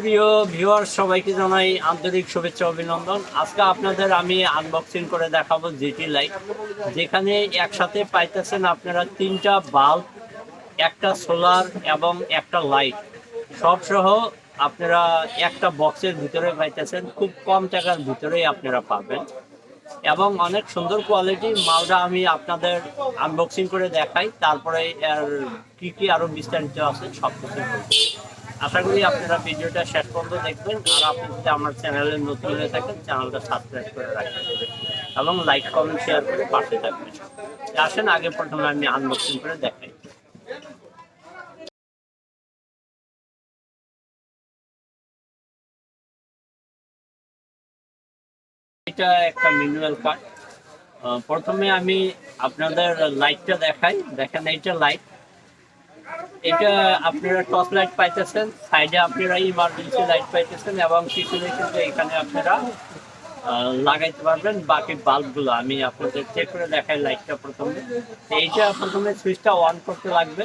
প্রিয় ভিউয়ার সবাইকে জানাই আন্তরিক শুভেচ্ছা অভিনন্দন। আজকে আপনাদের আমি আনবক্সিং করে দেখাবো জিটি লাইট, যেখানে একসাথে পাইতেছেন আপনারা 3টা বাল্ব, একটা সোলার এবং একটা লাইট সব সহ আপনারা একটা বক্সের ভিতরে পাইতেছেন। খুব কম টাকার ভিতরেই আপনারা পাবেন এবং অনেক সুন্দর কোয়ালিটির মালটা আমি আপনাদের আনবক্সিং করে দেখাই, তারপরে আর কি আরো বিস্তারিত আছে সব কিছু। আশা করি আপনারা ভিডিওটা শেষ পর্যন্ত দেখবেন। আর আপনি যদি আমার চ্যানেলে নতুন হয়ে থাকেন, চ্যানেলটা সাবস্ক্রাইব করে রাখবেন এবং লাইক কমেন্ট শেয়ার করে পাশে থাকবেন। আসেন আগে প্রথমে আমি আনবক্সিং করে দেখাই। এটা একটা ম্যানুয়াল কার্ড। প্রথমে আমি আপনাদের লাইটটা দেখাই। দেখেন এইটা লাইট, এটা আপনারা টর্চ লাইট পাইতেছেন, সাইডে আপনারা ইমার্জেন্সি লাইট পাইতেছেন এবং পিছনে কিন্তু এখানে আপনারা লাগাইতে পারবেন বাকি বাল্বগুলো। আমি আপনাদের চেক করে দেখাই লাইটটা। এইটা প্রথমে সুইচটা অন করতে লাগবে,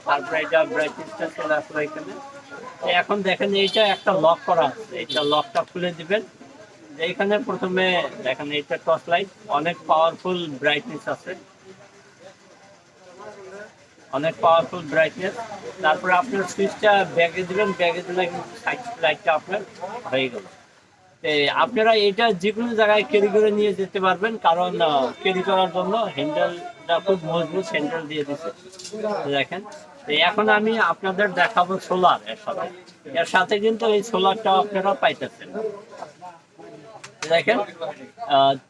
তারপরে এটা ব্রাইটনেসটা চলে আসবে এখানে। এখন দেখেন এইটা একটা লক করা আছে, এইটা লকটা খুলে দিবেন। এইখানে প্রথমে দেখেন এইটা টর্চ লাইট, অনেক পাওয়ারফুল ব্রাইটনেস আছে, অনেক পাওয়ারফুল ব্রাইটনেস। তারপরে আপনার সুইচটা ব্যাগে দিবেন, ব্যাগে দিলে কিন্তু সাইড লাইটটা আপনার হয়ে গেল। আপনারা এটা যে কোনো জায়গায় ক্যারি করে নিয়ে যেতে পারবেন, কারণ ক্যারি করার জন্য হ্যান্ডেলটা খুব মজবুত হ্যান্ডেল দিয়ে দিচ্ছে। দেখেন এখন আমি আপনাদের দেখাবো সোলার। এর সাথে কিন্তু এই সোলারটাও আপনারা পাইতেছেন। দেখেন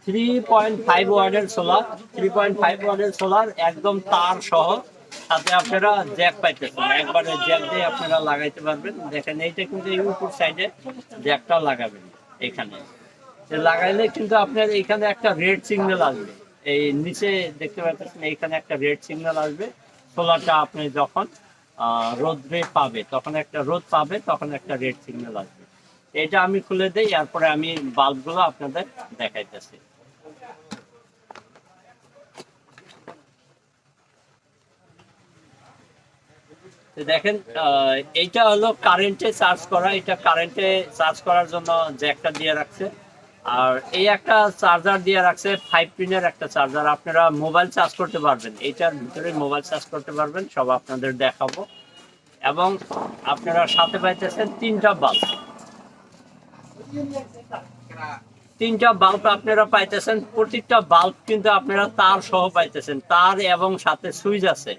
3.5 ওয়াটের সোলার, 3.5 ওয়াটের সোলার একদম তার সহ, সাথে আপনারা জ্যাক পাইতেছেন। একবারে জ্যাক দিয়ে আপনারা লাগাইতে পারবেন। দেখেন এইটা কিন্তু এই উপর সাইডে জ্যাকটা লাগাবেন এখানে। লাগাইলে কিন্তু আপনার এখানে একটা রেড সিগন্যাল আসবে, এই নিচে দেখতে পাচ্ছেন এইখানে একটা রেড সিগন্যাল আসবে। সোলারটা আপনি যখন রোদে পাবে তখন একটা রোদ পাবে, তখন একটা রেড সিগন্যাল আসবে। এটা আমি খুলে দেই, এরপরে আমি বাল্বগুলো আপনাদের দেখাইতেছি। দেখেন এইটা হলো কারেন্টে চার্জ করা। এটা কারেন্টে চার্জ করার জন্য জ্যাকটা দিয়ে রাখছে। আর এই একটা চার্জার দিয়ে রাখছে, 5 পিনের একটা চার্জার। আপনারা মোবাইল চার্জ করতে পারবেন, এইটার ভিতরে মোবাইল চার্জ করতে পারবেন। সব আপনাদের দেখাবো। এবং আপনারা সাথে পাইতেছেন 3টা বাল্ব, 3টা বাল্ব আপনারা পাইতেছেন। প্রত্যেকটা বাল্ব কিন্তু আপনারা তার সহ পাইতেছেন, তার এবং সাথে সুইচ আছে।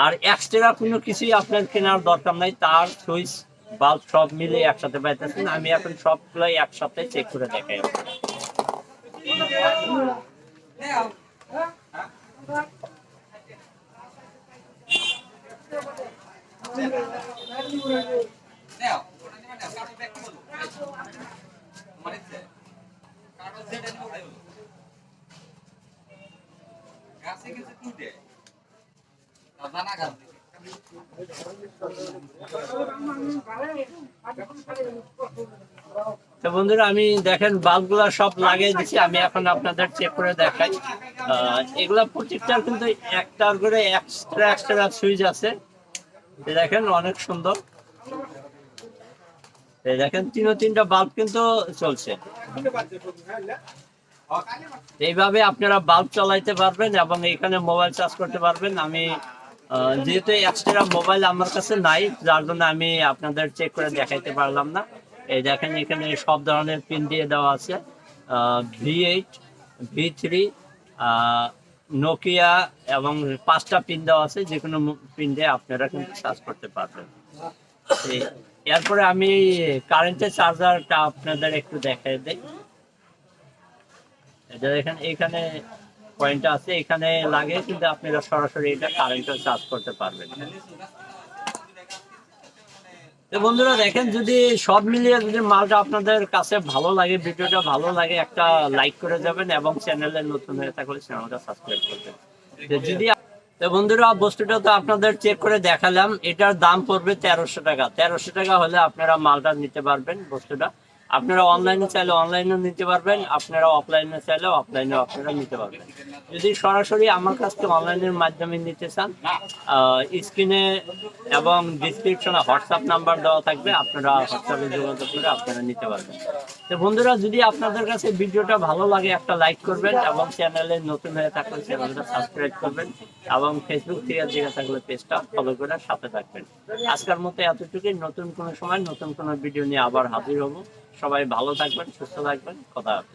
আর এক্সট্রা কোনো কিছুই আপনার কেনার দরকার নাই, তার সুইচ বাল্ব সব মিলে একসাথে পাইতেছেন। আমি এখন সবগুলোই একসাথে চেক করে দেখাই। তো বন্ধুরা আমি দেখেন বাল্বগুলা সব লাগিয়ে দিচ্ছি। আমি এখন আপনাদের চেক করে দেখাই। এগুলা প্রত্যেকটার কিন্তু একটার করে এক্সট্রা সুইচ আছে। দেখেন অনেক সুন্দর। দেখেন 3টা বাল্ব কিন্তু চলছে। এইভাবে আপনারা বাল্ব চালাইতে পারবেন এবং এখানে মোবাইল চার্জ করতে পারবেন। আমি যেহেতু এক্সট্রা মোবাইল আমার কাছে নাই, যার জন্য আমি আপনাদের চেক করে দেখাইতে পারলাম না। এই দেখেন এখানে সব ধরনের পিন দিয়ে দেওয়া আছে, V8, V3, নোকিয়া এবং 5টা পিন দেওয়া আছে। যে কোনো পিন দিয়ে আপনারা কিন্তু চার্জ করতে পারবেন। এরপরে আমি কারেন্টের চার্জারটা আপনাদের একটু দেখাই দেই। এটা দেখেন এইখানে পয়েন্টটা আছে, এখানে লাগে কিন্তু আপনারা সরাসরি এটা কারেন্টে চার্জ করতে পারবেন। তো বন্ধুরা দেখেন, যদি সব মিলিয়ে যদি মালটা আপনাদের কাছে ভালো লাগে, ভিডিওটা ভালো লাগে, একটা লাইক করে যাবেন এবং চ্যানেলে নতুন হয়ে থাকলে চ্যানেলটা সাবস্ক্রাইব করবেন। তো বন্ধুরা বস্তুটা তো আপনাদের চেক করে দেখালাম। এটার দাম পড়বে 1300 টাকা। 1300 টাকা হলে আপনারা মালটা নিতে পারবেন বস্তুটা। আপনারা অনলাইনে চাইলে অনলাইনেও নিতে পারবেন, আপনারা অফলাইনে চাইলে অফলাইনেও আপনারা নিতে পারবেন। যদি সরাসরি আমার কাছ থেকে অনলাইনের মাধ্যমে নিতে চান, স্ক্রিনে এবং ডিসক্রিপশনে হোয়াটসঅ্যাপ নাম্বার দেওয়া থাকবে, আপনারা হোয়াটসঅ্যাপে যোগাযোগ করে আপনারা নিতে পারবেন। তো বন্ধুরা, যদি আপনাদের কাছে ভিডিওটা ভালো লাগে একটা লাইক করবেন এবং চ্যানেলে নতুন হয়ে থাকলে চ্যানেলটা সাবস্ক্রাইব করবেন এবং ফেসবুক থেকে দেখে থাকলে পেজটা ফলো করে সাথে থাকবেন। আজকের মতো এতটুকুই। নতুন কোনো সময় নতুন কোনো ভিডিও নিয়ে আবার হাজির হব। সবাই ভালো থাকবেন, সুস্থ থাকবেন। কথা হবে।